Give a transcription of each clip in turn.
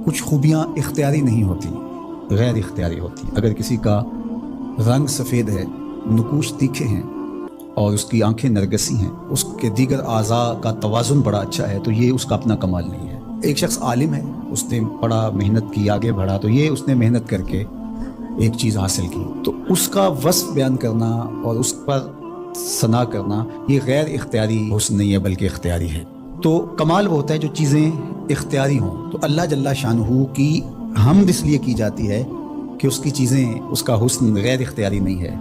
کچھ خوبیاں اختیاری نہیں ہوتی، غیر اختیاری ہوتی۔ اگر کسی کا رنگ سفید ہے، نقوش تیکھے ہیں اور اس کی آنکھیں نرگسی ہیں، اس کے دیگر اعضاء کا توازن بڑا اچھا ہے، تو یہ اس کا اپنا کمال نہیں ہے۔ ایک شخص عالم ہے، اس نے پڑھا، محنت کی، آگے بڑھا، تو یہ اس نے محنت کر کے ایک چیز حاصل کی، تو اس کا وصف بیان کرنا اور اس پر ثنا کرنا یہ غیر اختیاری حسن نہیں ہے بلکہ اختیاری ہے۔ تو کمال وہ ہوتا ہے جو چیزیں اختیاری ہوں۔ تو اللہ جل شانہ کی حمد اس لیے کی جاتی ہے کہ اس کی چیزیں، اس کا حسن غیر اختیاری نہیں ہے،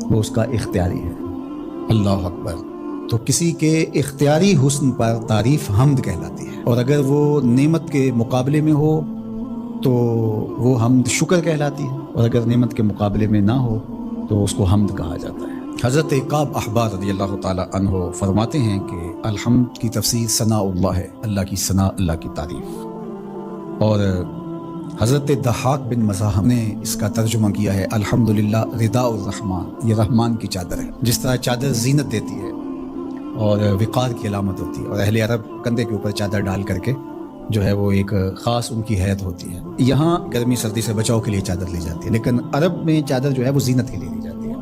وہ اس کا اختیاری ہے۔ اللہ اکبر۔ تو کسی کے اختیاری حسن پر تعریف حمد کہلاتی ہے، اور اگر وہ نعمت کے مقابلے میں ہو تو وہ حمد شکر کہلاتی ہے، اور اگر نعمت کے مقابلے میں نہ ہو تو اس کو حمد کہا جاتا ہے۔ حضرت کعب احبار رضی اللہ تعالی عنہ فرماتے ہیں کہ الحمد کی تفسیر ثناء اللہ ہے، اللہ کی ثنا، اللہ کی تعریف۔ اور حضرت ضحاک بن مزاحم نے اس کا ترجمہ کیا ہے الحمدللہ رداء الرحمن، یہ رحمان کی چادر ہے۔ جس طرح چادر زینت دیتی ہے اور وقار کی علامت ہوتی ہے، اور اہل عرب کندھے کے اوپر چادر ڈال کر کے جو ہے وہ ایک خاص ان کی حیت ہوتی ہے۔ یہاں گرمی سردی سے بچاؤ کے لیے چادر لی جاتی ہے، لیکن عرب میں چادر جو ہے وہ زینت کے لیے لی جاتی ہے،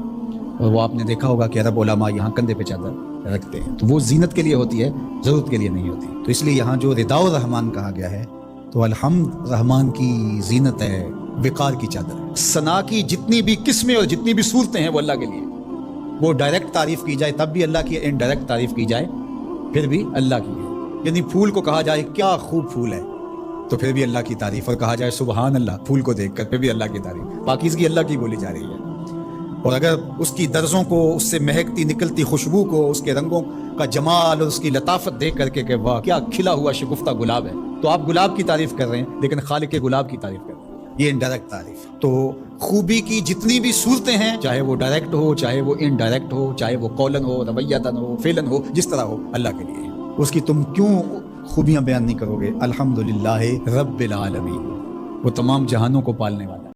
اور وہ آپ نے دیکھا ہوگا کہ عرب علماء یہاں کندھے پہ چادر رکھتے ہیں، تو وہ زینت کے لیے ہوتی ہے، ضرورت کے لیے نہیں ہوتی۔ تو اس لیے یہاں جو رداء الرحمن کہا گیا ہے تو الحمد رحمان کی زینت ہے، وقار کی چادر ہے۔ ثنا کی جتنی بھی قسمیں اور جتنی بھی صورتیں ہیں وہ اللہ کے لیے، وہ ڈائریکٹ تعریف کی جائے تب بھی اللہ کی، انڈائریکٹ تعریف کی جائے پھر بھی اللہ کی ہے۔ یعنی پھول کو کہا جائے کیا خوب پھول ہے تو پھر بھی اللہ کی تعریف، اور کہا جائے سبحان اللہ پھول کو دیکھ کر، پھر بھی اللہ کی تعریف، پاکیزگی اللہ کی بولی جا رہی ہے۔ اور اگر اس کی درزوں کو، اس سے مہکتی نکلتی خوشبو کو، اس کے رنگوں کا جمال اور اس کی لطافت دیکھ کر کے کہ واہ کیا کھلا ہوا شگفتہ گلاب ہے، تو آپ گلاب کی تعریف کر رہے ہیں لیکن خالق کے گلاب کی تعریف کر رہے ہیں، یہ انڈائریکٹ تعریف۔ تو خوبی کی جتنی بھی صورتیں ہیں، چاہے وہ ڈائریکٹ ہو، چاہے وہ انڈائریکٹ ہو، چاہے وہ قولن ہو، رویتاً ہو، فعلاً ہو، جس طرح ہو، اللہ کے لیے ہے۔ اس کی تم کیوں خوبیاں بیان نہیں کرو گے؟ الحمدللہ رب العالمین، وہ تمام جہانوں کو پالنے والا ہے۔